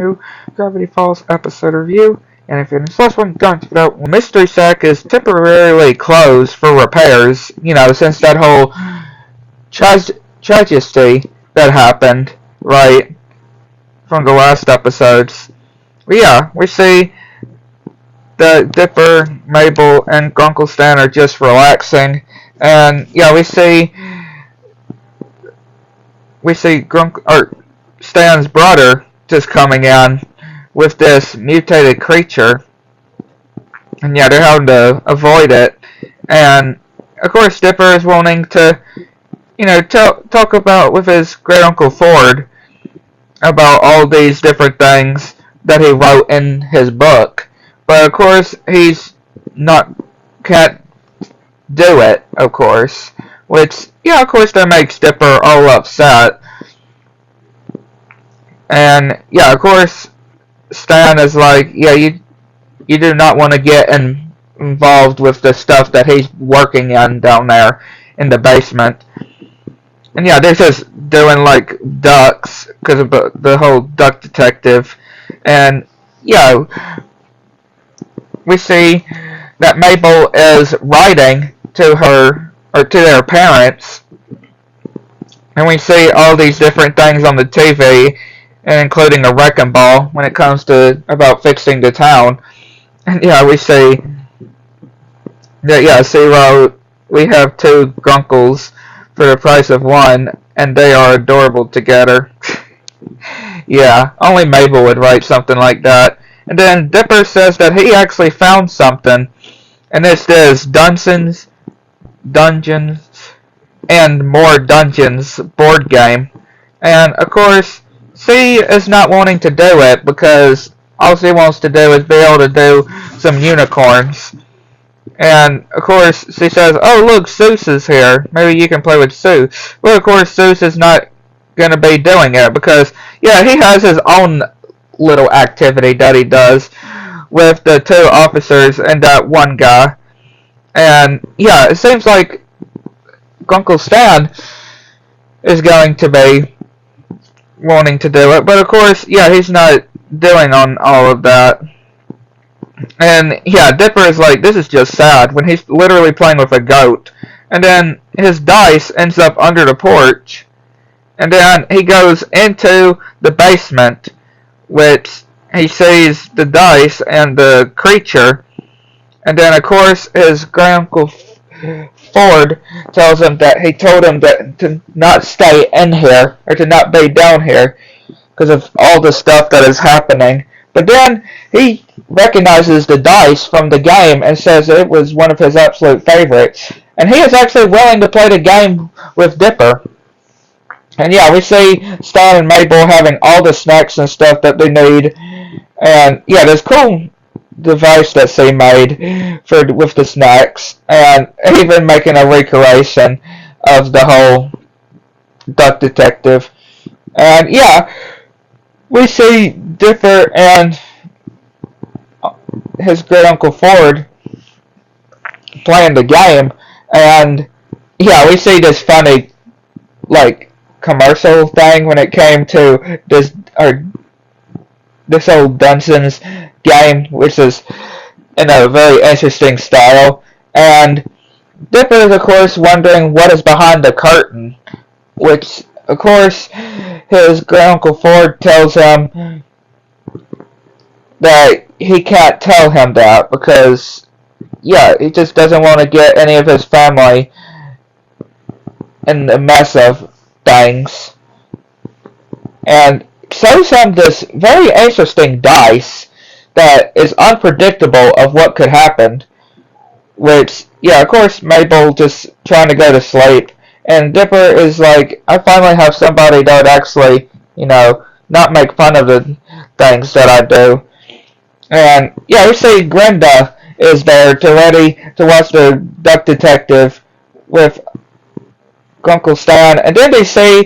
new Gravity Falls episode review. And if you're in this last one, don't check it out. Mystery Shack is temporarily closed for repairs, since that whole tragedy that happened, right, from the last episodes. But yeah, we see that Dipper, Mabel, and Grunkle Stan are just relaxing. And yeah, we see Stan's brother just coming in with this mutated creature, and yeah, they're having to avoid it. And of course, Dipper is wanting to, talk about with his great uncle Ford about all these different things that he wrote in his book, but of course can't do it, of course, which of course that makes Dipper all upset. And yeah, of course, Stan is like, yeah, you do not want to get involved with the stuff that he's working on down there in the basement. And yeah, they're just doing like ducks because of the whole duck detective. And yeah, we see that Mabel is writing to her or to their parents, and we see all these different things on the TV, including a wrecking ball when it comes to about fixing the town. And yeah, we see that we have two Grunkles for the price of one, and they are adorable together. Yeah, only Mabel would write something like that. And then Dipper says that he actually found something, and this is Dungeons, and More Dungeons board game. And of course, C is not wanting to do it because all she wants to do is be able to do some unicorns. And of course, she says, "Oh look, Seuss is here. Maybe you can play with Seuss." Well, of course, Seuss is not gonna be doing it because he has his own little activity that he does with the two officers and that one guy. And yeah, it seems like Uncle Stan is going to be wanting to do it, but of course, he's not doing on all of that. And yeah, Dipper is like, this is just sad when he's literally playing with a goat. And then his dice ends up under the porch. And then he goes into the basement, which he sees the dice and the creature. And then of course his granduncle Ford tells him that he told him that to not stay in here or to not be down here because of all the stuff that is happening. But then he recognizes the dice from the game and says it was one of his absolute favorites. And he is actually willing to play the game with Dipper. And yeah, we see Stan and Mabel having all the snacks and stuff that they need. And yeah, there's cool device that she made with the snacks, and even making a recreation of the whole duck detective. And yeah, we see Dipper and his great uncle Ford playing the game, and yeah, we see this funny like commercial thing when it came to this old Dungeons game, which is in a very interesting style. And Dipper is of course wondering what is behind the curtain, which of course his great uncle Ford tells him that he can't tell him that because he just doesn't want to get any of his family in the mess of things. And shows him this very interesting dice that is unpredictable of what could happen. Which, of course, Mabel just trying to go to sleep. And Dipper is like, I finally have somebody that would actually, not make fun of the things that I do. And, we see Glenda is there ready to watch the Duck Detective with Uncle Stan. And then they see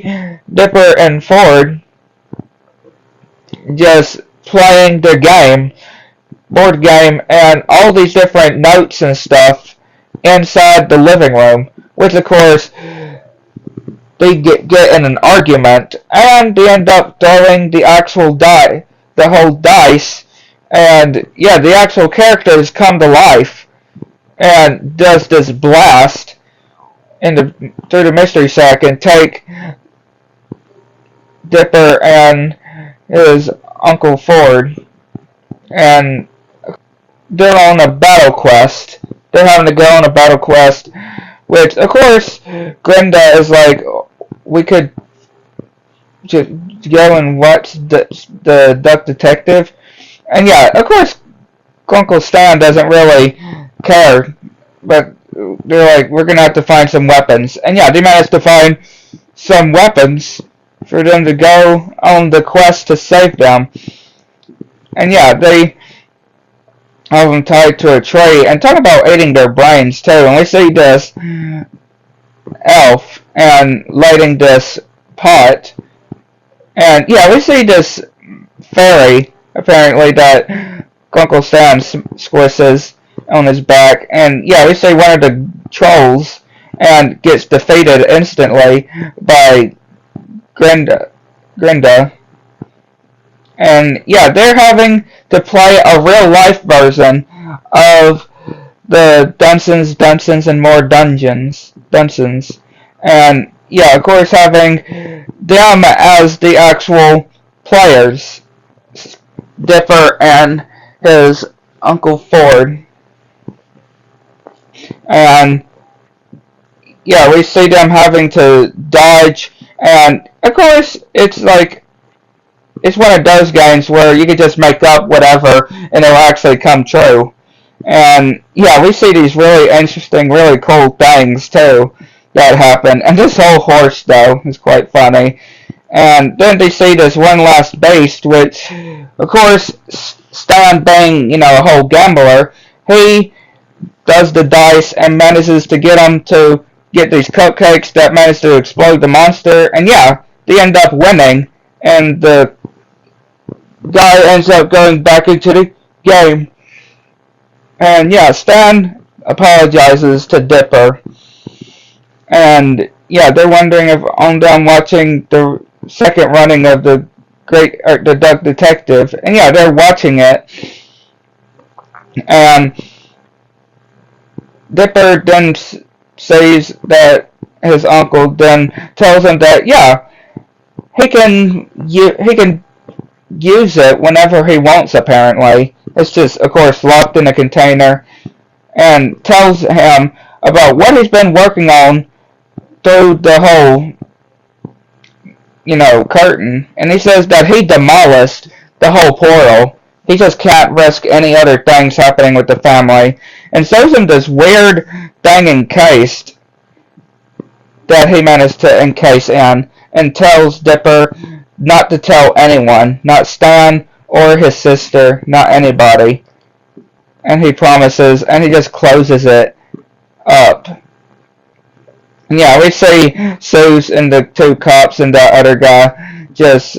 Dipper and Ford just playing their board game, and all these different notes and stuff inside the living room, which of course they get in an argument, and they end up throwing the actual the whole dice, and yeah, the actual characters come to life and does this blast through the mystery sack and take Dipper and his Uncle Ford, and they're on a battle quest. They're having to go on a battle quest, which, of course, Glinda is like, we could just go and watch the Duck Detective. And yeah, of course, Uncle Stan doesn't really care, but they're like, we're going to have to find some weapons. And yeah, they managed to find some weapons for them to go on the quest to save them. And yeah, they have them tied to a tree, and talk about eating their brains too. And we see this elf and lighting this pot, and yeah, we see this fairy apparently that Uncle Stan squishes on his back, and yeah, we see one of the trolls and gets defeated instantly by Glinda. And yeah, they're having to play a real life version of the Dungeons and More Dungeons. And yeah, of course, having them as the actual players, Dipper and his Uncle Ford. And yeah, we see them having to dodge, and of course, it's like, it's one of those games where you can just make up whatever and it'll actually come true. And yeah, we see these really interesting, really cool things too that happen. And this whole horse though is quite funny. And then they see this one last beast, which of course Stan being, a whole gambler, he does the dice and manages to get them to get these cupcakes that manage to explode the monster. And yeah, they end up winning, and the guy ends up going back into the game. And yeah, Stan apologizes to Dipper. And yeah, they're wondering if on them watching the second running of the Duck Detective. And yeah, they're watching it. And Dipper then says that his uncle then tells him that yeah, he can use it whenever he wants, apparently. It's just, of course, locked in a container, and tells him about what he's been working on through the whole, curtain. And he says that he demolished the whole portal. He just can't risk any other things happening with the family. And shows him this weird thing encased that he managed to encase in, and tells Dipper not to tell anyone, not Stan or his sister, not anybody. And he promises, and he just closes it up. And yeah, we see Suze and the two cops and that other guy just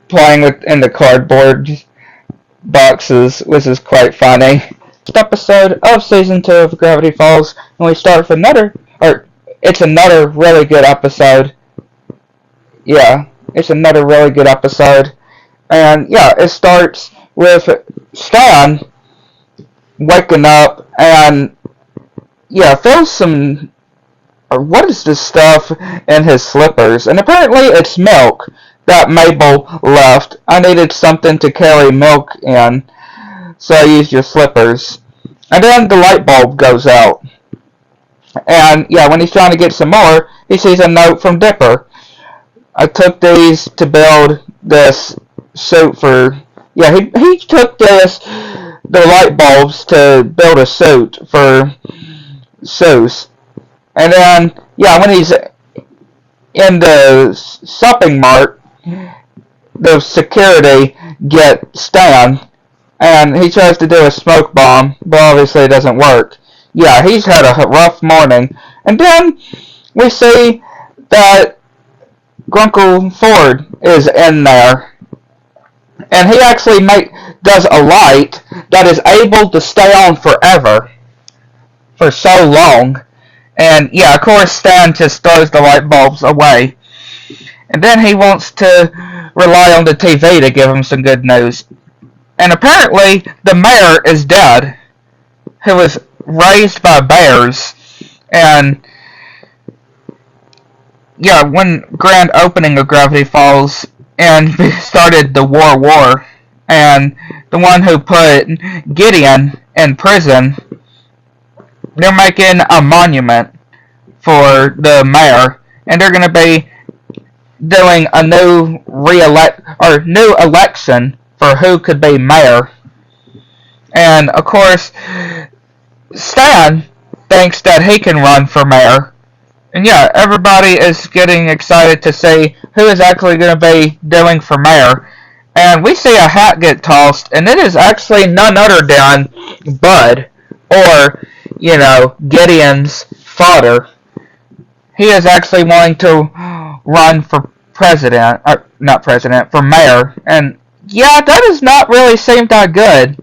playing in the cardboard boxes, which is quite funny. Next episode of Season 2 of Gravity Falls, and we start with it's another really good episode. Yeah, it's another really good episode. And yeah, it starts with Stan waking up and yeah, feels some, or what is this stuff in his slippers? And apparently it's milk that Mabel left. I needed something to carry milk in, so I used your slippers. And then the light bulb goes out. And yeah, when he's trying to get some more, he sees a note from Dipper. I took these to build this suit for... Yeah, he took the light bulbs to build a suit for Seuss. And then, yeah, when he's in the shopping mart, the security get Stan, and he tries to do a smoke bomb, but obviously it doesn't work. Yeah, he's had a rough morning. And then we see that Uncle Ford is in there. And he actually does a light that is able to stay on forever. For so long. And yeah, of course Stan just throws the light bulbs away. And then he wants to rely on the TV to give him some good news. And apparently, the mayor is dead, who was raised by bears. And yeah, when grand opening of Gravity Falls and started the war, and the one who put Gideon in prison, they're making a monument for the mayor, and they're going to be doing a new new election for who could be mayor. And of course, Stan thinks that he can run for mayor. And yeah, everybody is getting excited to see who is actually going to be doing for mayor. And we see a hat get tossed, and it is actually none other than Bud, or, Gideon's father. He is actually wanting to run for president, not president, for mayor. And yeah, that does not really seem that good.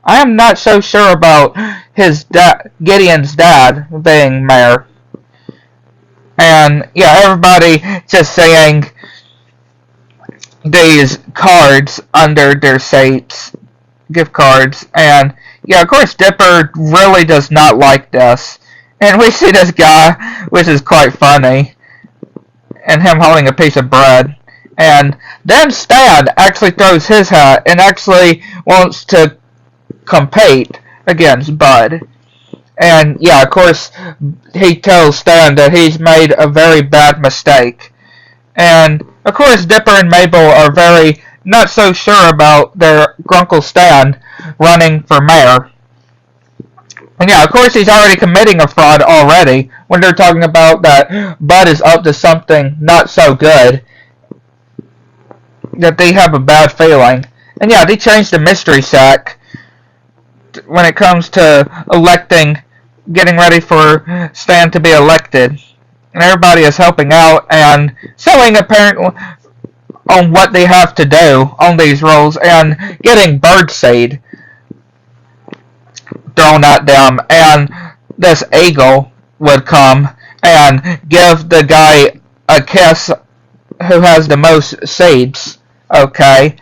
I am not so sure about Gideon's dad being mayor. And yeah, everybody just saying these cards under their seats, gift cards, and yeah, of course Dipper really does not like this. And we see this guy, which is quite funny, and him holding a piece of bread. And then Stan actually throws his hat and actually wants to compete against Bud. And yeah, of course, he tells Stan that he's made a very bad mistake. And of course, Dipper and Mabel are very not so sure about their Grunkle Stan running for mayor. And yeah, of course, he's already committing a fraud already when they're talking about that Bud is up to something not so good, that they have a bad feeling. And yeah, they changed the mystery sack when it comes to getting ready for Stan to be elected. And everybody is helping out and showing apparently on what they have to do on these roles, and getting birdseed thrown at them, and this eagle would come and give the guy a kiss who has the most seeds, okay?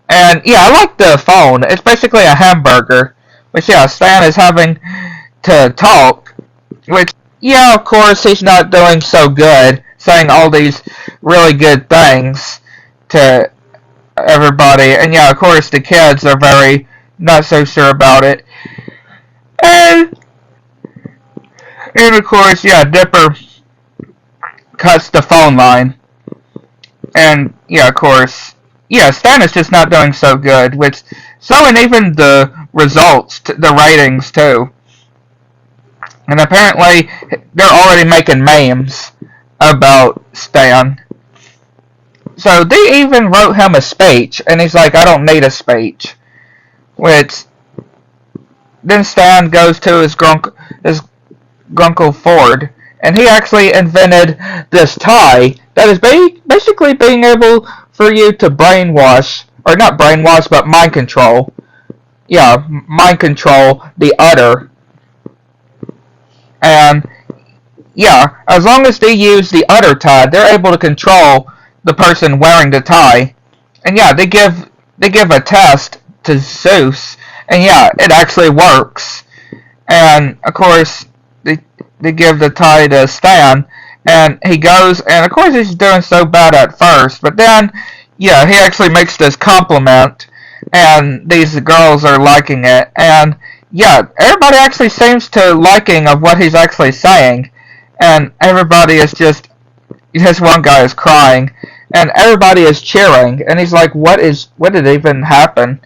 And yeah, I like the phone. It's basically a hamburger, which yeah, Stan is having to talk, which yeah, of course, he's not doing so good, saying all these really good things to everybody. And yeah, of course, the kids are very not so sure about it. And of course, yeah, Dipper cuts the phone line. And yeah, of course, yeah, Stan is just not doing so good, which showing even the results, the ratings too. And apparently, they're already making memes about Stan. So they even wrote him a speech, and he's like, I don't need a speech. Which, then Stan goes to his Grunkle Ford, and he actually invented this tie that is basically being able for you to brainwash, or not brainwash, but mind control. Yeah, mind control the udder. And yeah, as long as they use the udder tie, they're able to control the person wearing the tie. And yeah, they give a test to Zeus, and yeah, it actually works. And of course, they give the tie to Stan, and he goes, and of course he's doing so bad at first, but then yeah, he actually makes this compliment, and these girls are liking it, and yeah, everybody actually seems to liking of what he's actually saying, and everybody is just, this one guy is crying, and everybody is cheering, and he's like, what did even happen?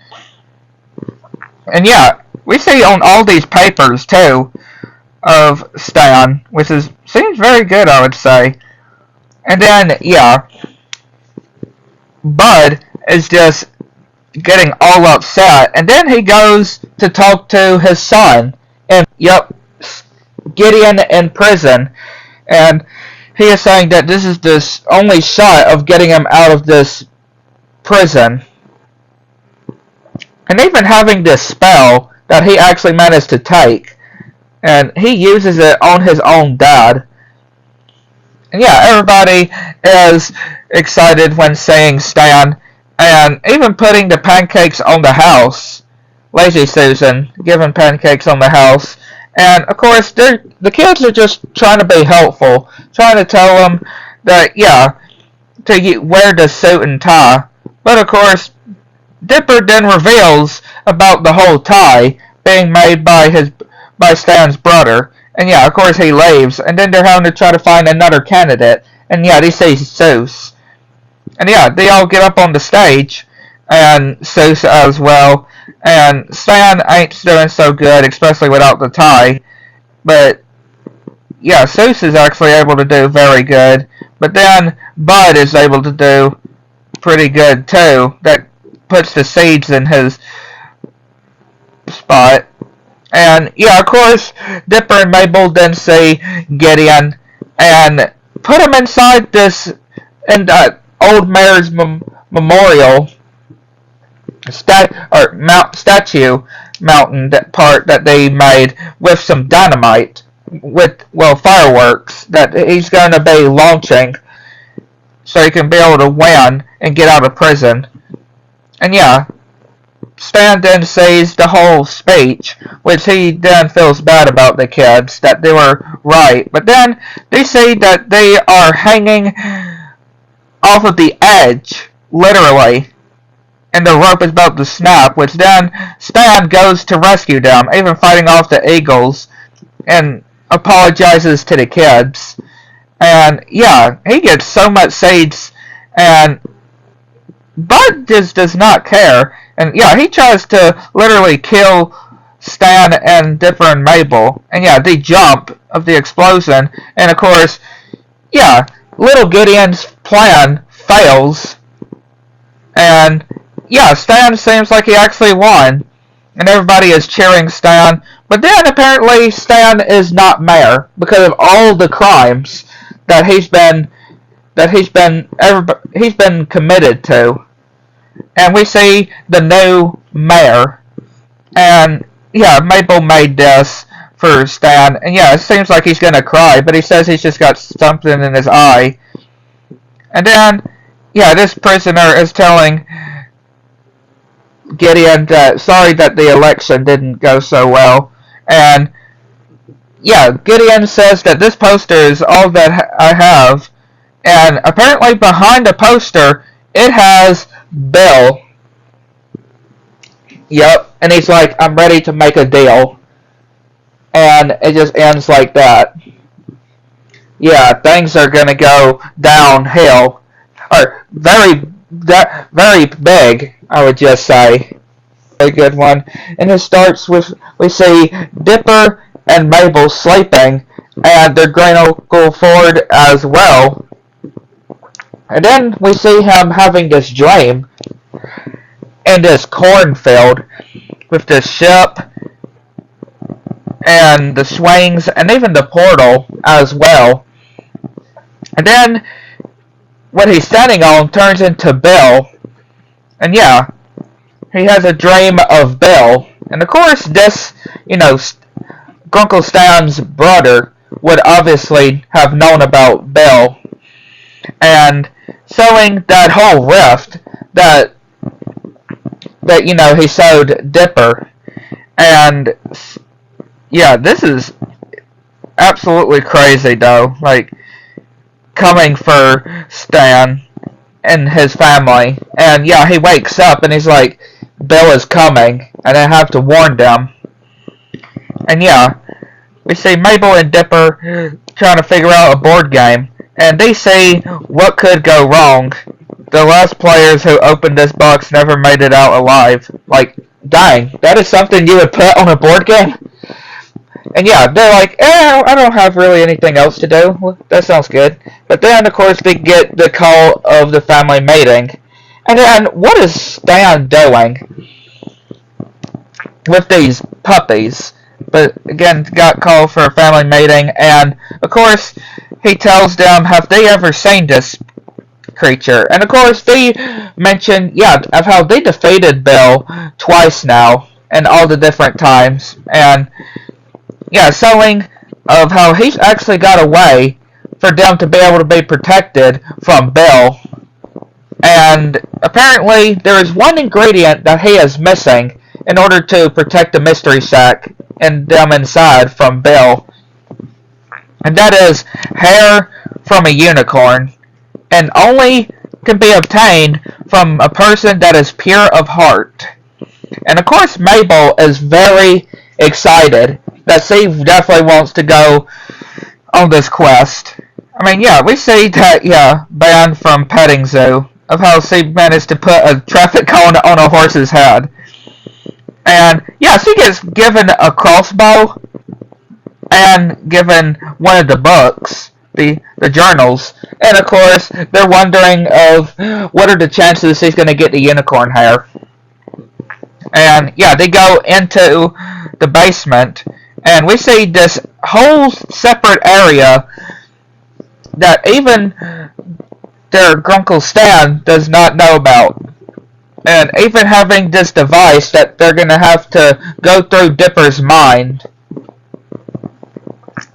And yeah, we see on all these papers too of Stan, which seems very good, I would say. And then yeah, Bud is just getting all upset, and then he goes to talk to his son, and yep, Gideon in prison, and he is saying that this is the only shot of getting him out of this prison, and even having this spell that he actually managed to take, and he uses it on his own dad. And yeah, everybody is excited when saying Stan, and even putting the pancakes on the house. Lazy Susan giving pancakes on the house. And of course, the kids are just trying to be helpful, trying to tell them that, yeah, to wear the suit and tie. But of course, Dipper then reveals about the whole tie being made by Stan's brother. And yeah, of course he leaves, and then they're having to try to find another candidate. And yeah, they say Seuss. And yeah, they all get up on the stage, and Seuss as well. And Stan ain't doing so good, especially without the tie. But yeah, Seuss is actually able to do very good. But then Bud is able to do pretty good too. That puts the seeds in his spot. And yeah, of course, Dipper and Mabel then see Gideon and put him inside this in that old mayor's memorial statue mountain part that they made with some dynamite, with fireworks that he's going to be launching so he can be able to win and get out of prison. And yeah, Stan then says the whole speech, which he then feels bad about the kids, that they were right. But then they say that they are hanging off of the edge, literally, and the rope is about to snap, which then Stan goes to rescue them, even fighting off the eagles, and apologizes to the kids. And yeah, he gets so much seeds, and Bud just does not care. And yeah, he tries to literally kill Stan and Dipper and Mabel. And yeah, they jump of the explosion. And of course, yeah, little Gideon's plan fails. And yeah, Stan seems like he actually won. And everybody is cheering Stan. But then apparently Stan is not mayor because of all the crimes that he's been committed to. And we see the new mayor. And yeah, Mabel made this for Stan. And yeah, it seems like he's gonna cry, but he says he's just got something in his eye. And then, yeah, this prisoner is telling Gideon that sorry that the election didn't go so well. And yeah, Gideon says that this poster is all that I have. And apparently behind the poster, it has Bill. Yep, and he's like, I'm ready to make a deal. And it just ends like that. Yeah, things are gonna go downhill. Or very big, I would just say. A good one. And it starts with, we see Dipper and Mabel sleeping, and their great uncle Ford as well. And then we see him having this dream in this cornfield with the ship and the swings and even the portal as well. And then what he's standing on turns into Bill. And yeah, he has a dream of Bill. And of course this, Grunkle Stan's brother would obviously have known about Bill. And showing that whole rift that he showed Dipper. And yeah, this is absolutely crazy though, like coming for Stan and his family. And yeah, he wakes up and he's like, Bill is coming and I have to warn them. And yeah, we see Mabel and Dipper trying to figure out a board game. And they say what could go wrong. The last players who opened this box never made it out alive. Like, dang, that is something you would put on a board game? And yeah, they're like, I don't have really anything else to do. Well, that sounds good. But then, of course, they get the call of the family meeting. And then, what is Stan doing with these puppies? But again, got called for a family meeting. And, of course, he tells them, have they ever seen this creature? And of course they mention, of how they defeated Bill twice now, and all the different times. And yeah, showing of how he's actually got away for them to be able to be protected from Bill. And apparently there is one ingredient that he is missing in order to protect the mystery sack and them inside from Bill. And that is hair from a unicorn. And only can be obtained from a person that is pure of heart. And of course Mabel is very excited that she definitely wants to go on this quest. I mean, yeah, we see that, yeah, banned from petting zoo, of how she managed to put a traffic cone on a horse's head. And, yeah, she gets given a crossbow and given one of the books, the journals. And, of course, they're wondering of what are the chances she's going to get the unicorn hair. And, yeah, they go into the basement, and we see this whole separate area that even their Grunkle Stan does not know about. And even having this device that they're going to have to go through Dipper's mind.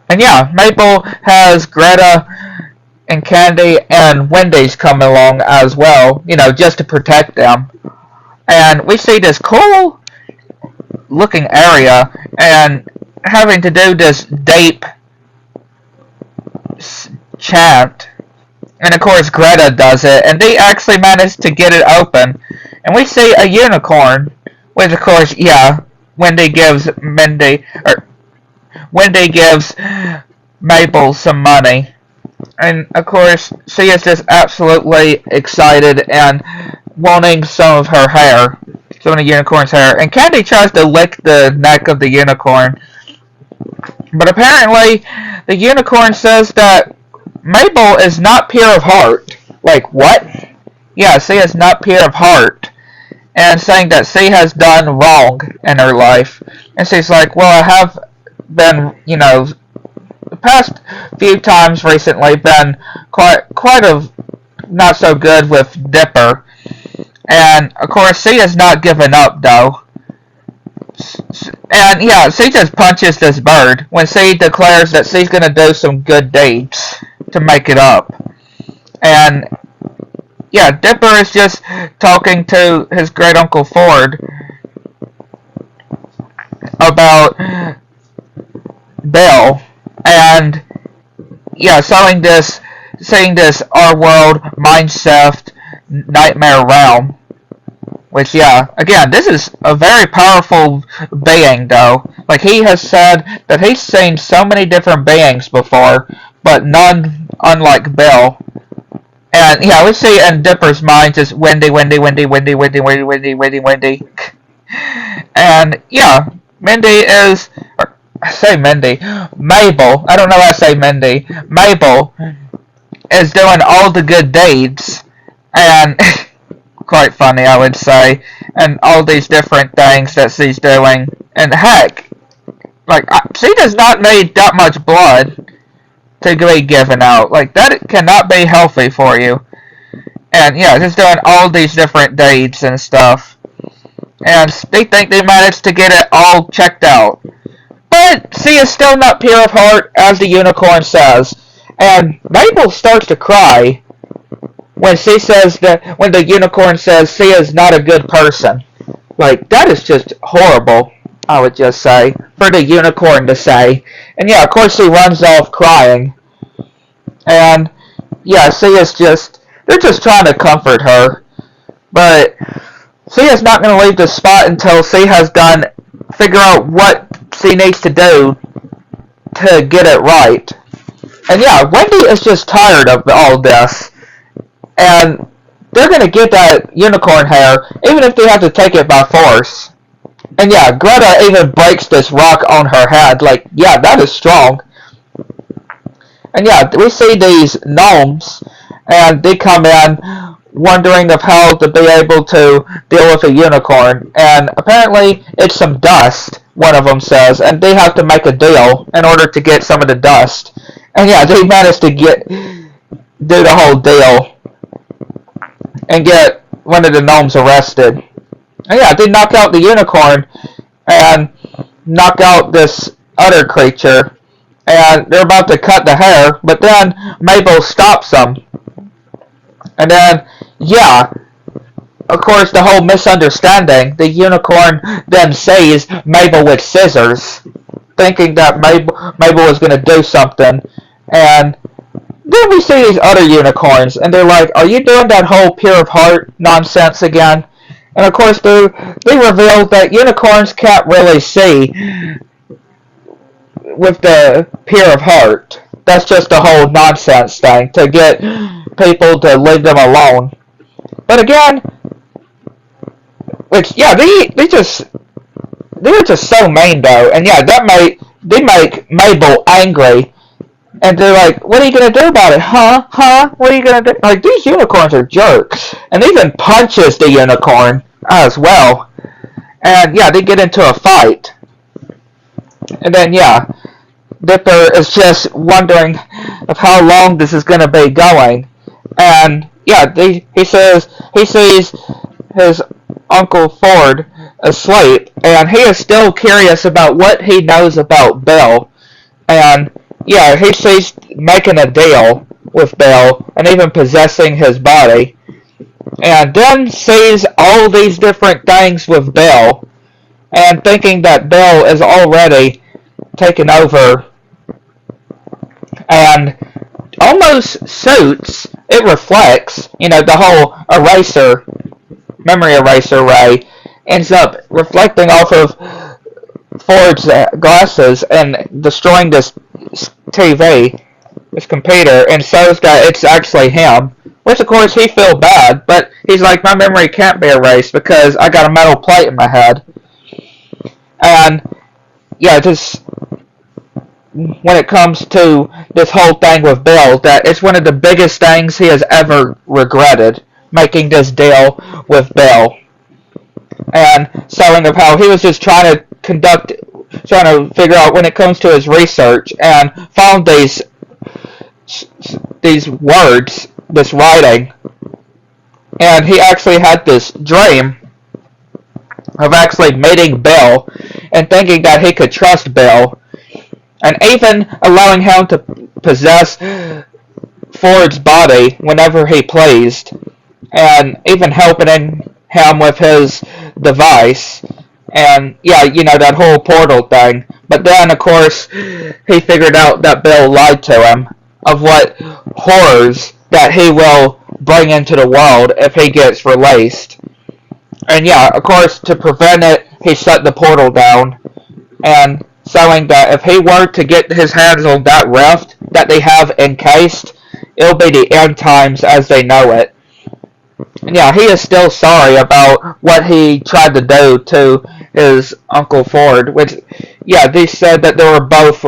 And yeah, Mabel has Greta and Candy and Wendy's coming along as well, you know, just to protect them. And we see this cool looking area and having to do this Dape chant. And of course Greta does it, and they actually manage to get it open. And we see a unicorn, which of course, yeah, Wendy gives Mabel some money. And of course, she is just absolutely excited and wanting some of her hair, some of the unicorn's hair. And Candy tries to lick the neck of the unicorn. But apparently, the unicorn says that Mabel is not pure of heart. Like, what? Yeah, she is not pure of heart. And saying that she has done wrong in her life. And she's like, well, I have been, you know, the past few times recently been quite of not so good with Dipper. And, of course, she has not given up, though. And, yeah, she just punches this bird when she declares that she's going to do some good deeds to make it up. And, yeah, Dipper is just talking to his great uncle Ford about Bill. And, yeah, saying this our world Mindshift nightmare realm. Which, yeah, again, this is a very powerful being, though. Like, he has said that he's seen so many different beings before, but none unlike Bill. And, yeah, we see in Dipper's mind just Wendy. And, yeah, Mindy is, or, I say Mindy, Mabel, I don't know why I say Mindy, Mabel is doing all the good deeds, and quite funny, I would say, and all these different things that she's doing, and heck, like, she does not need that much blood to be given out. Like, that cannot be healthy for you. And, yeah, just doing all these different deeds and stuff. And they think they managed to get it all checked out. But she is still not pure of heart, as the unicorn says. And Mabel starts to cry when when the unicorn says she is not a good person. Like, that is just horrible, I would just say, for the unicorn to say. And yeah, of course she runs off crying. And yeah, they're just trying to comfort her. But she is not going to leave the spot until she has figure out what she needs to do to get it right. And yeah, Wendy is just tired of all this. And they're going to get that unicorn hair, even if they have to take it by force. And yeah, Greta even breaks this rock on her head. Like, yeah, that is strong. And yeah, we see these gnomes, and they come in wondering of how to be able to deal with a unicorn. And apparently, it's some dust, one of them says, and they have to make a deal in order to get some of the dust. And yeah, they managed to do the whole deal and get one of the gnomes arrested. And yeah, they knock out the unicorn and knock out this other creature. and they're about to cut the hair, but then Mabel stops them. And then, yeah, of course, the whole misunderstanding, the unicorn then sees Mabel with scissors, thinking that Mabel was going to do something. And then we see these other unicorns, and they're like, are you doing that whole pure of heart nonsense again? And of course, they reveal that unicorns can't really see with the pure of heart. That's just a whole nonsense thing to get people to leave them alone. But again, which, yeah, they're just so mean though, and yeah, they make Mabel angry. And they're like, what are you going to do about it? Huh? What are you going to do? Like, these unicorns are jerks. And they even punches the unicorn as well. And, yeah, they get into a fight. And then, yeah, Dipper is just wondering of how long this is going to be going. And, yeah, he sees his Uncle Ford asleep. And he is still curious about what he knows about Bill. And yeah, he sees making a deal with Bill and even possessing his body. And then sees all these different things with Bill and thinking that Bill is already taken over and almost suits, it reflects, the whole memory eraser ray ends up reflecting off of Ford's glasses and destroying this TV, this computer, and shows that it's actually him. Which, of course, he feels bad, but he's like, my memory can't be erased because I got a metal plate in my head. And, yeah, just when it comes to this whole thing with Bill, that it's one of the biggest things he has ever regretted, making this deal with Bill. And showing of how he was just trying to figure out when it comes to his research and found these words, this writing, and he actually had this dream of actually meeting Bill and thinking that he could trust Bill and even allowing him to possess Ford's body whenever he pleased and even helping him with his device. And, yeah, that whole portal thing. But then, of course, he figured out that Bill lied to him of what horrors that he will bring into the world if he gets released. And, yeah, of course, to prevent it, he shut the portal down. And showing that if he were to get his hands on that rift that they have encased, it'll be the end times as they know it. And yeah, he is still sorry about what he tried to do to his Uncle Ford, which, yeah, they said that they were both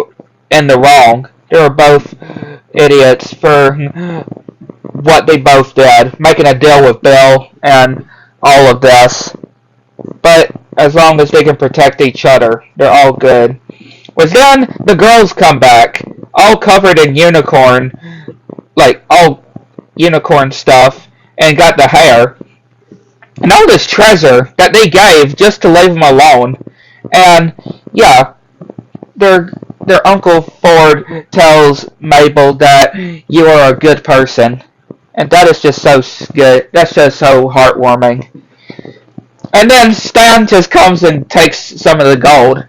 in the wrong. They were both idiots for what they both did, making a deal with Bill and all of this. But as long as they can protect each other, they're all good. But then the girls come back, all covered in unicorn, like all unicorn stuff, and got the hair, and all this treasure that they gave just to leave them alone. And yeah, their Uncle Ford tells Mabel that you are a good person, and that is just so good. That's just so heartwarming. And then Stan just comes and takes some of the gold.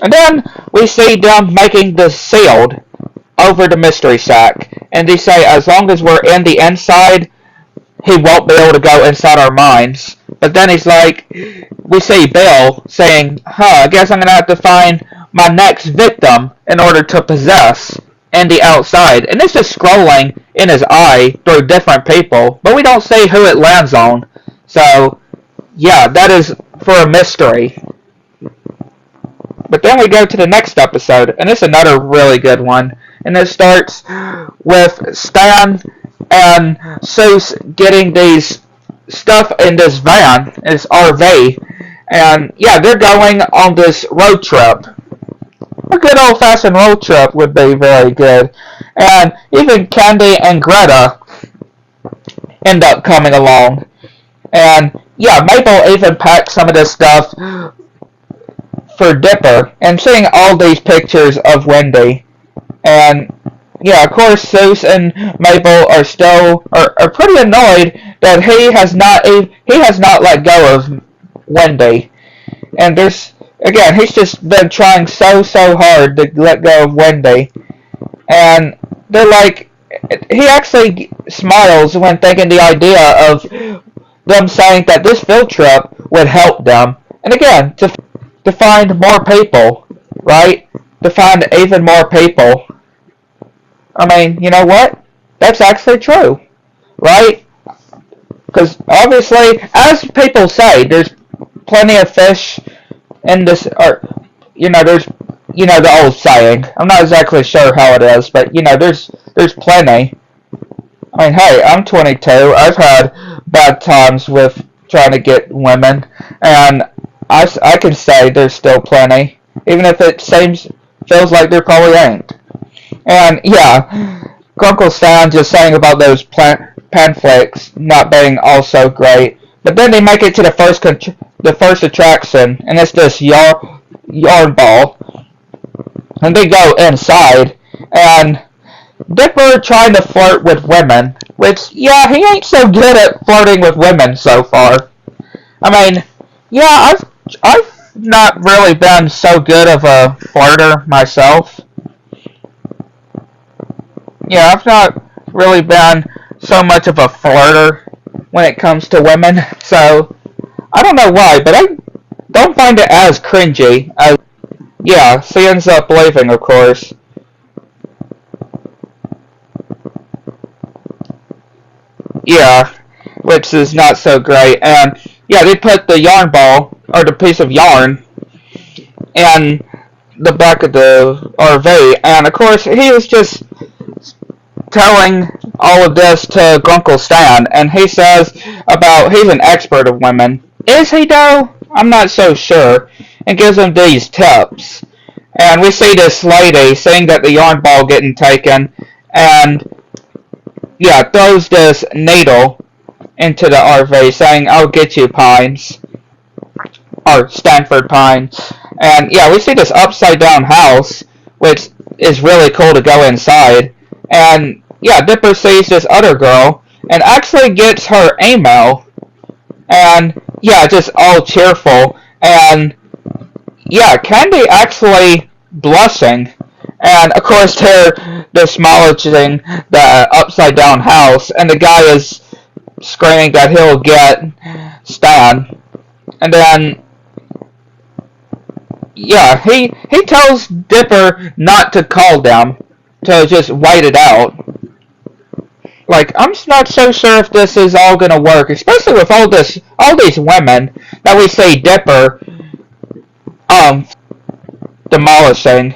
And then we see them making the shield over the mystery shack, and they say as long as we're in the inside, he won't be able to go inside our minds. But then he's like, we see Bill saying, I guess I'm going to have to find my next victim in order to possess in the outside. And it's just scrolling in his eye through different people, but we don't see who it lands on. So, yeah, that is for a mystery. But then we go to the next episode, and it's another really good one. And it starts with Stan and Seuss getting these stuff in this van, this RV, and yeah, they're going on this road trip. A good old-fashioned road trip would be very good. And even Candy and Greta end up coming along. And yeah, Mabel even packed some of this stuff for Dipper and seeing all these pictures of Wendy. And yeah, of course, Zeus and Mabel are pretty annoyed that he has not let go of Wendy. And he's just been trying so hard to let go of Wendy. And they're like, he actually smiles when thinking the idea of them saying that this field trip would help them. And again, to find more people, right? To find even more people. I mean, you know what? That's actually true, right? Because obviously, as people say, there's plenty of fish in this, or, there's, the old saying. I'm not exactly sure how it is, but, there's plenty. I mean, hey, I'm 22. I've had bad times with trying to get women, and I can say there's still plenty, even if it feels like there probably ain't. And yeah, Uncle Stan just saying about those pancakes not being also great, but then they make it to the first attraction, and it's this yarn ball, and they go inside, and Dipper trying to flirt with women, which, yeah, he ain't so good at flirting with women so far. I mean, yeah, I've not really been so good of a flirter myself. Yeah, I've not really been so much of a flirter when it comes to women, so I don't know why, but I don't find it as cringy as, yeah, she ends up leaving, of course. Yeah, which is not so great. And yeah, they put the yarn ball, or the piece of yarn, in the back of the RV, and of course he was just telling all of this to Grunkle Stan, and he says he's an expert of women. Is he though? I'm not so sure. And gives him these tips. And we see this lady saying that the yarn ball getting taken, and yeah, throws this needle into the RV saying, I'll get you, Pines. Or Stanford Pines. And yeah, we see this upside down house, which is really cool to go inside. And yeah, Dipper sees this other girl and actually gets her email. And yeah, just all cheerful. And yeah, Candy actually blushing. And of course they're demolishing the upside down house, and the guy is screaming that he'll get Stan. And then yeah, he tells Dipper not to call them, to just wait it out. Like, I'm not so sure if this is all gonna work, especially with all these women that we see Dipper demolishing.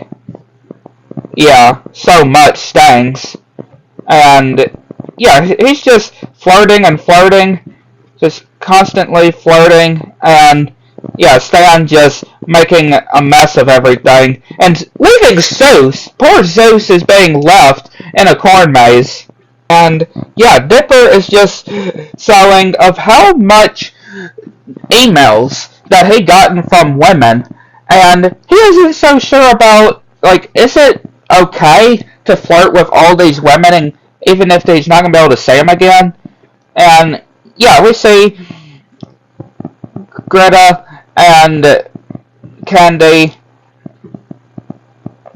Yeah, so much things. And yeah, he's just flirting and flirting, just constantly flirting, and yeah, Stan just making a mess of everything, and leaving Zeus. Poor Zeus is being left in a corn maze. And yeah, Dipper is just telling of how much emails that he gotten from women, and he isn't so sure about, like, is it okay to flirt with all these women, and even if he's not going to be able to see them again? And yeah, we see Greta and Candy,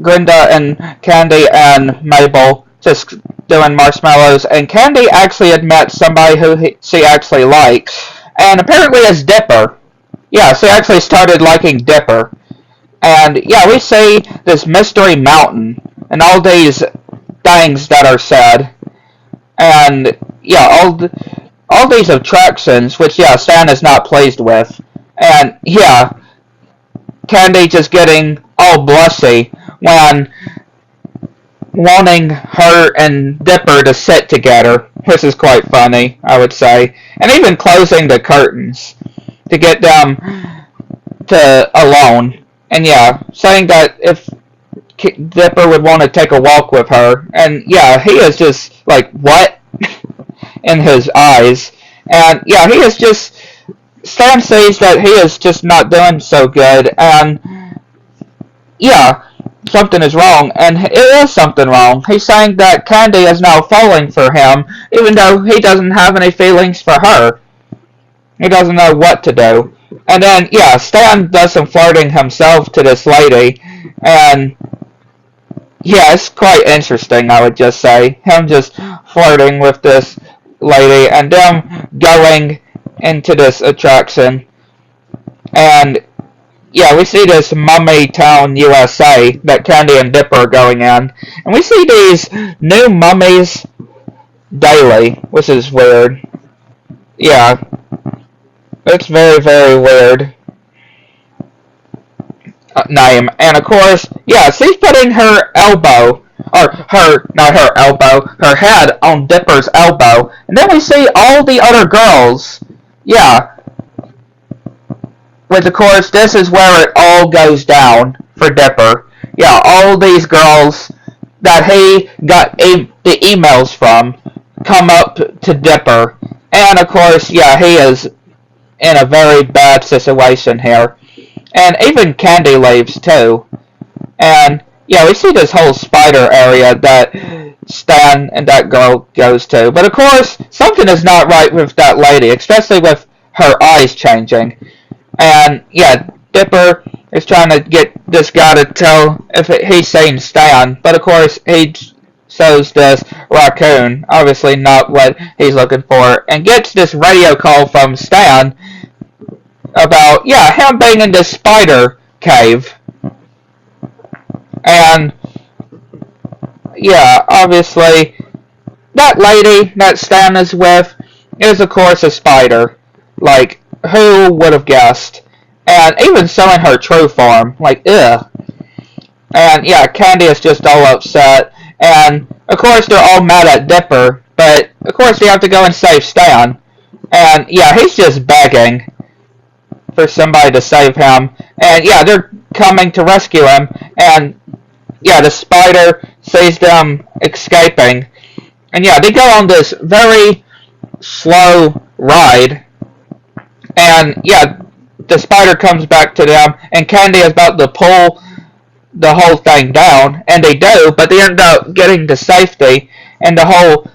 Glinda and Candy and Mabel just doing marshmallows, and Candy actually admits somebody who she actually likes, and apparently it's Dipper. Yeah, she actually started liking Dipper. And yeah, we see this mystery mountain and all these things that are said, and yeah, all these attractions, which yeah, Stan is not pleased with, and yeah, Candy just getting all blushy when wanting her and Dipper to sit together, which is quite funny, I would say, and even closing the curtains to get them to alone. And yeah, saying that if Dipper would want to take a walk with her, and yeah, he is just like, what? In his eyes. And yeah, Stan sees that he is just not doing so good, and yeah, something is wrong, and it is something wrong. He's saying that Candy is now falling for him, even though he doesn't have any feelings for her. He doesn't know what to do. And then, yeah, Stan does some flirting himself to this lady, and yeah, it's quite interesting, I would just say. Him just flirting with this lady, and them going into this attraction. And yeah, we see this Mummy Town, USA that Candy and Dipper are going in. And we see these new mummies daily, which is weird. Yeah, it's very, very weird name. And of course, yeah, she's putting her elbow, or not her elbow, her head on Dipper's elbow. And then we see all the other girls. Yeah, which of course, this is where it all goes down for Dipper. Yeah, all these girls that he got the emails from come up to Dipper. And of course, yeah, he is in a very bad situation here. And even Candy leaves too. And yeah, we see this whole spider area that Stan and that girl goes to. But of course, something is not right with that lady, especially with her eyes changing. And yeah, Dipper is trying to get this guy to tell if he's seen Stan. But of course, he shows this raccoon, obviously not what he's looking for, and gets this radio call from Stan about, yeah, him being in this spider cave. And yeah, obviously, that lady that Stan is with is, of course, a spider. Like, who would have guessed? And even showing her true form, like, ugh. And yeah, Candy is just all upset. And of course, they're all mad at Dipper, but of course, they have to go and save Stan. And yeah, he's just begging for somebody to save him. And yeah, they're coming to rescue him. And yeah, the spider sees them escaping. And yeah, they go on this very slow ride. And yeah, the spider comes back to them, and Candy is about to pull the whole thing down, and they do, but they end up getting to safety, and the whole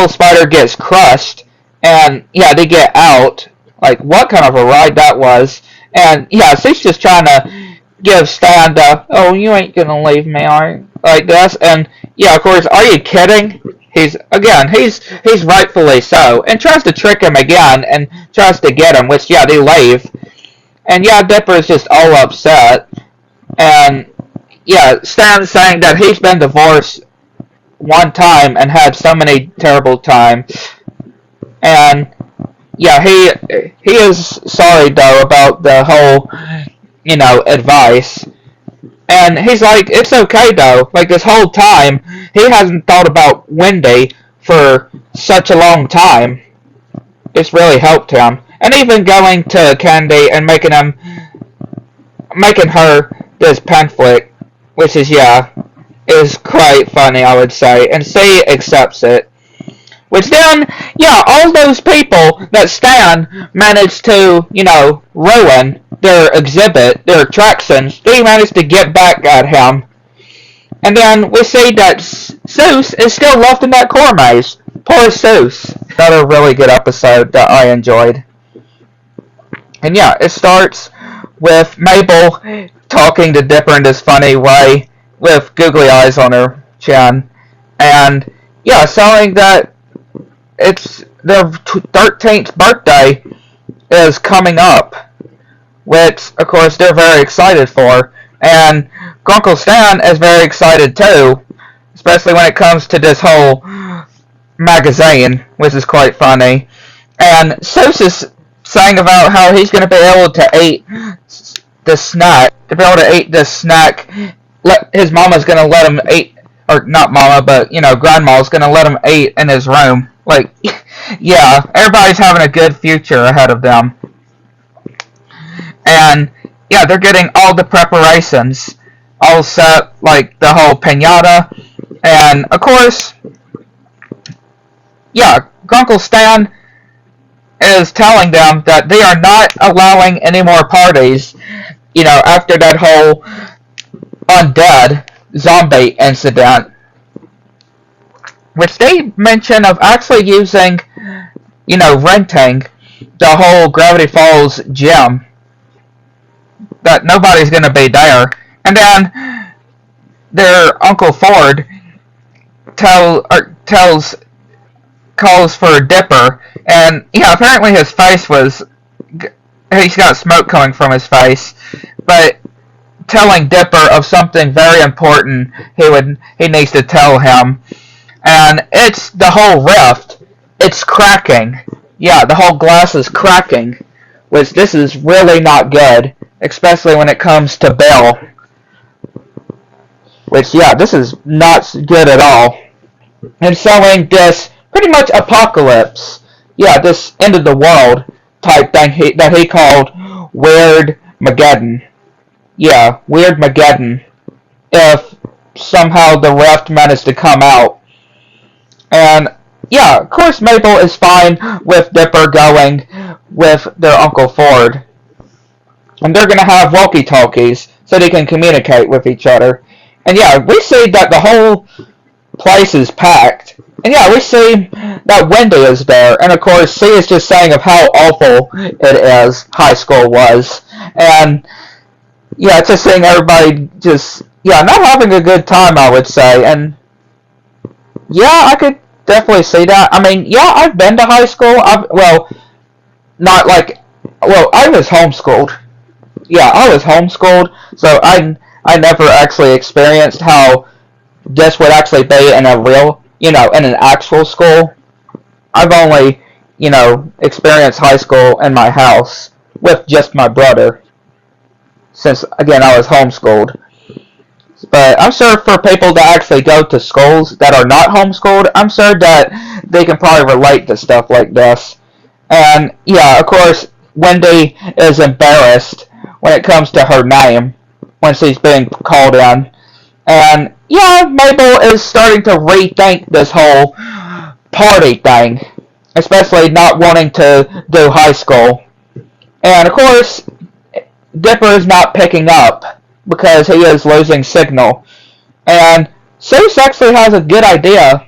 spider gets crushed, and yeah, they get out. Like, what kind of a ride that was. And yeah, she's just trying to give Stan the, oh, you ain't gonna leave me, are you? Like this. And yeah, of course, are you kidding? He's rightfully so, and tries to trick him again, and tries to get him, which, yeah, they leave. And yeah, Dipper is just all upset. And yeah, Stan's saying that he's been divorced one time and had so many terrible times. And yeah, he is sorry though about the whole, advice. And he's like, it's okay though. Like, this whole time, he hasn't thought about Wendy for such a long time. It's really helped him. And even going to Candy and making her this pamphlet, which is, yeah, is quite funny, I would say. And she accepts it. Which then, yeah, all those people that Stan managed to, ruin their exhibit, their attractions, they managed to get back at him. And then we see that Seuss is still left in that core maze. Poor Seuss. Another really good episode that I enjoyed. And yeah, it starts with Mabel talking to Dipper in this funny way with googly eyes on her chin. And yeah, showing that it's their 13th birthday is coming up, which of course they're very excited for, and Grunkle Stan is very excited too, especially when it comes to this whole magazine, which is quite funny. And Seuss is saying about how he's going to be able to eat this snack, his mama's going to let him eat, or not mama, but, grandma's going to let him eat in his room. Like, yeah, everybody's having a good future ahead of them. And, yeah, they're getting all the preparations all set, like the whole piñata. And, of course, yeah, Grunkle Stan is telling them that they are not allowing any more parties after that whole undead zombie incident, which they mention of actually using, renting the whole Gravity Falls gym, that nobody's going to be there. And then their Uncle Ford tells calls for Dipper, and apparently his face he's got smoke coming from his face, but telling Dipper of something very important he needs to tell him, and it's the whole rift. It's cracking. Yeah, the whole glass is cracking, which this is really not good, especially when it comes to Bill. Which, this is not good at all. And showing this pretty much apocalypse. Yeah, this end of the world type thing that he called Weird Mageddon. Yeah, Weird Mageddon. If somehow the rift managed to come out. And of course Mabel is fine with Dipper going with their Uncle Ford. And they're going to have walkie-talkies so they can communicate with each other. And we see that the whole place is packed. And we see that Wendy is there. And of course, she is just saying of how awful it is, high school was. And it's just seeing everybody just, not having a good time, I would say. And I could definitely see that. I mean, I've been to high school. I was homeschooled. I was homeschooled, so I never actually experienced how this would actually be in a real, in an actual school. I've only, experienced high school in my house with just my brother, since, again, I was homeschooled. But I'm sure for people that actually go to schools that are not homeschooled, I'm sure that they can probably relate to stuff like this. And, of course, Wendy is embarrassed when it comes to her name, when she's being called in. And, Mabel is starting to rethink this whole party thing, especially not wanting to do high school. And, of course, Dipper is not picking up because he is losing signal. And Seuss actually has a good idea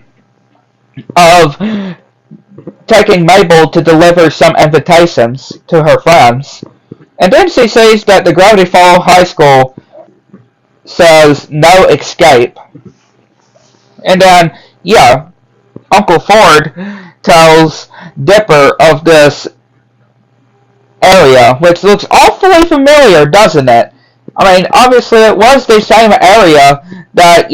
of taking Mabel to deliver some invitations to her friends. And then she says that the Gravity Falls High School says no escape. And then, Uncle Ford tells Dipper of this area, which looks awfully familiar, doesn't it? I mean, obviously it was the same area that,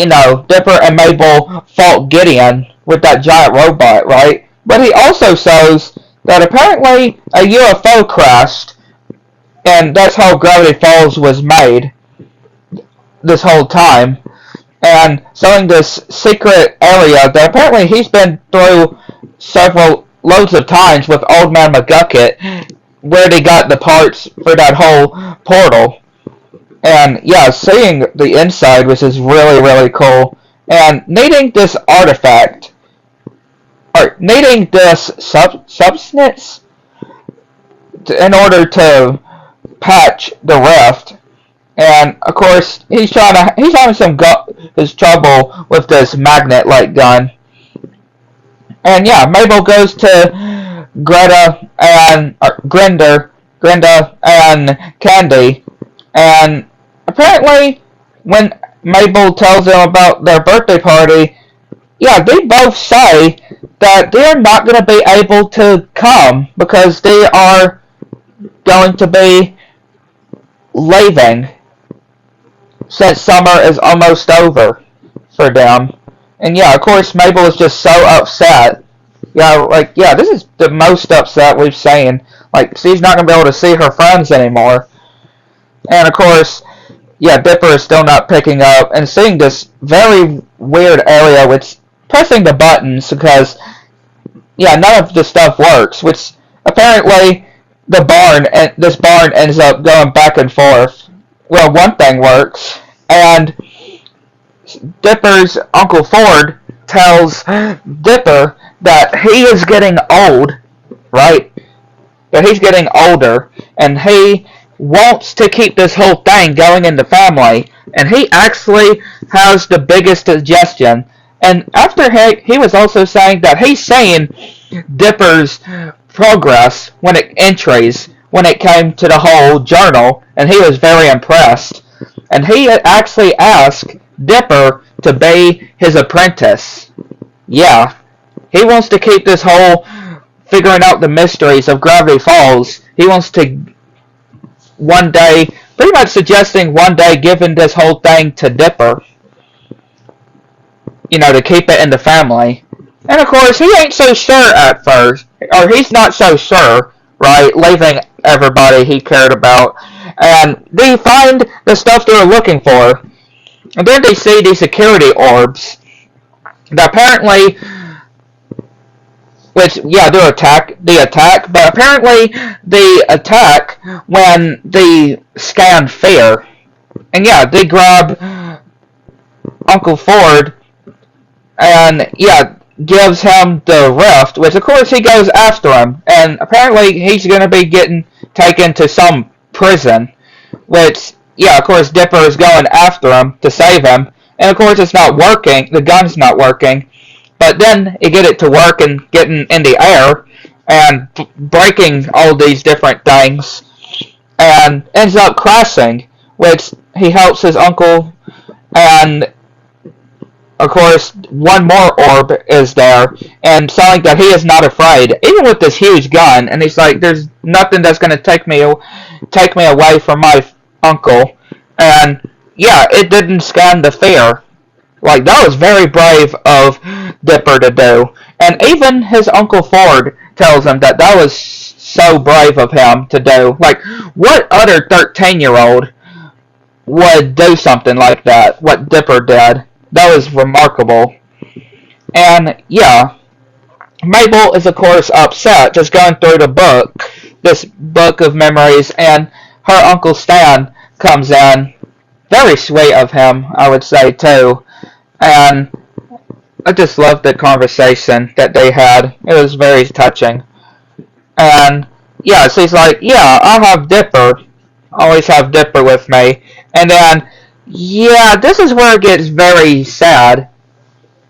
Dipper and Mabel fought Gideon with that giant robot, right? But he also shows that apparently a UFO crashed, and that's how Gravity Falls was made this whole time. And showing this secret area that apparently he's been through loads of times with Old Man McGucket, where they got the parts for that whole portal. And seeing the inside, which is really, really cool. And needing this artifact, or needing this substance in order to patch the rift. And of course, he's having his trouble with this magnet-like gun. And Mabel goes to Greta and Candy, and apparently when Mabel tells them about their birthday party, they both say that they're not going to be able to come because they are going to be leaving since summer is almost over for them. And of course, Mabel is just so upset. This is the most upset we've seen. Like, she's not going to be able to see her friends anymore. And of course, Dipper is still not picking up, and seeing this very weird area with pressing the buttons because, none of the stuff works, which apparently this barn ends up going back and forth. Well, one thing works, and Dipper's Uncle Ford tells Dipper that he is getting old, right? That he's getting older, and he wants to keep this whole thing going in the family, and he actually has the biggest suggestion. And after he was also saying that he's seen Dipper's progress entries when it came to the whole journal, and he was very impressed. And he actually asked Dipper to be his apprentice. Yeah, he wants to keep this whole figuring out the mysteries of Gravity Falls. He wants to one day, pretty much suggesting one day giving this whole thing to Dipper. To keep it in the family. And of course, he ain't so sure at first, or he's not so sure, right, leaving everybody he cared about. And they find the stuff they were looking for. And then they see these security orbs that apparently, they attack, but apparently they attack when they scan fear. And yeah, they grab Uncle Ford and gives him the rift, which of course he goes after him, and apparently he's going to be getting taken to some prison, which, of course Dipper is going after him to save him, and of course it's not working, the gun's not working, but then he get it to work and getting in the air, and breaking all these different things, and ends up crashing, which he helps his uncle, and of course, one more orb is there, and saying that he is not afraid, even with this huge gun. And he's like, "There's nothing that's going to take me away from my uncle." And it didn't scan the fear. Like, that was very brave of Dipper to do. And even his Uncle Ford tells him that was so brave of him to do. Like, what other 13-year-old would do something like that? What Dipper did. That was remarkable. And Mabel is of course upset just going through this book of memories, and her Uncle Stan comes in. Very sweet of him, I would say, too. And I just loved the conversation that they had. It was very touching. And so he's like, I'll have Dipper. Always have Dipper with me. And then this is where it gets very sad,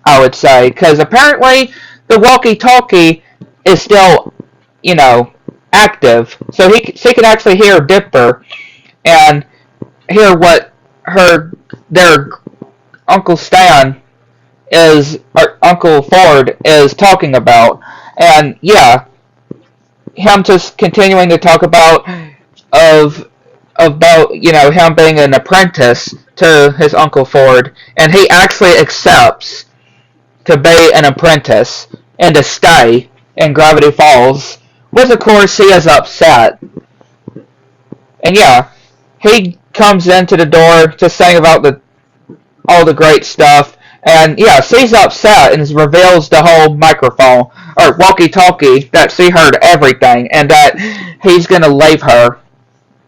I would say, because apparently the walkie-talkie is still, active, so he can actually hear Dipper and hear what their Uncle Stan or Uncle Ford is talking about, and him just continuing to talk about him being an apprentice to his Uncle Ford, and he actually accepts to be an apprentice and to stay in Gravity Falls, which of course he is upset. And he comes into the door to sing about all the great stuff, and she's upset and reveals the whole microphone or walkie-talkie that she heard everything, and that he's gonna leave her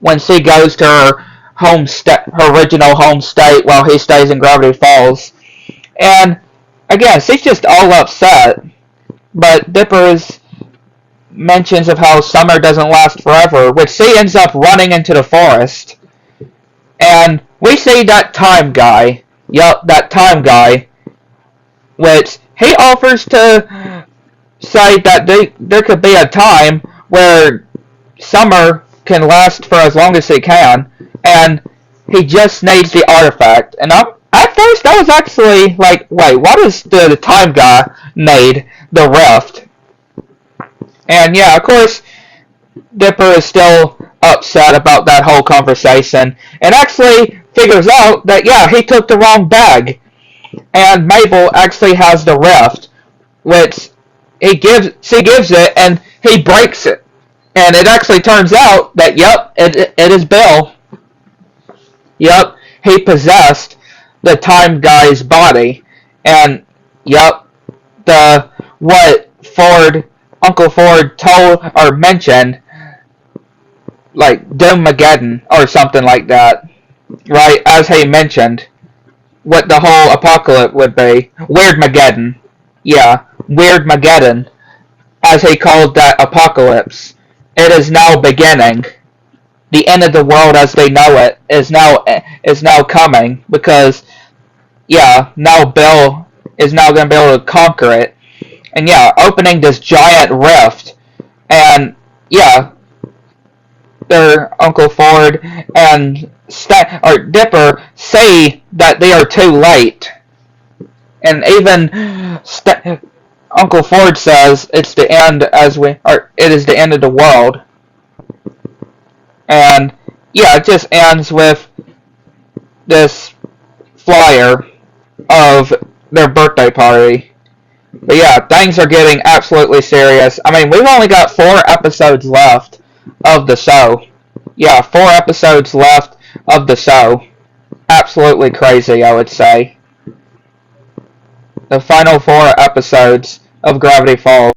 when she goes to her original home state while he stays in Gravity Falls. And again, she's just all upset. But Dipper mentions of how summer doesn't last forever, which she ends up running into the forest. And we see that time guy. Yup, that time guy. Which he offers to say that there could be a time where summer can last for as long as it can, and he just needs the artifact. And at first I was actually like, wait, what does the time guy need the rift? And of course Dipper is still upset about that whole conversation, and actually figures out that he took the wrong bag, and Mabel actually has the rift, which she gives it, and he breaks it. And it actually turns out that, it is Bill. He possessed the time guy's body. And, what Uncle Ford told or mentioned, like Doom-mageddon or something like that, right? As he mentioned, what the whole apocalypse would be. Weirdmageddon. Weirdmageddon, as he called that apocalypse. It is now beginning. the end of the world as they know it is now coming, because yeah, now Bill is now going to be able to conquer it. And yeah, opening this giant rift, and yeah, their Uncle Ford and Dipper say that they are too late, and even Uncle Ford says it's the end it is the end of the world. And yeah, it just ends with this flyer of their birthday party. But yeah, things are getting absolutely serious. I mean, we've only got 4 episodes left of the show. Yeah, 4 episodes left of the show. Absolutely crazy, I would say. The final 4 episodes of Gravity Falls.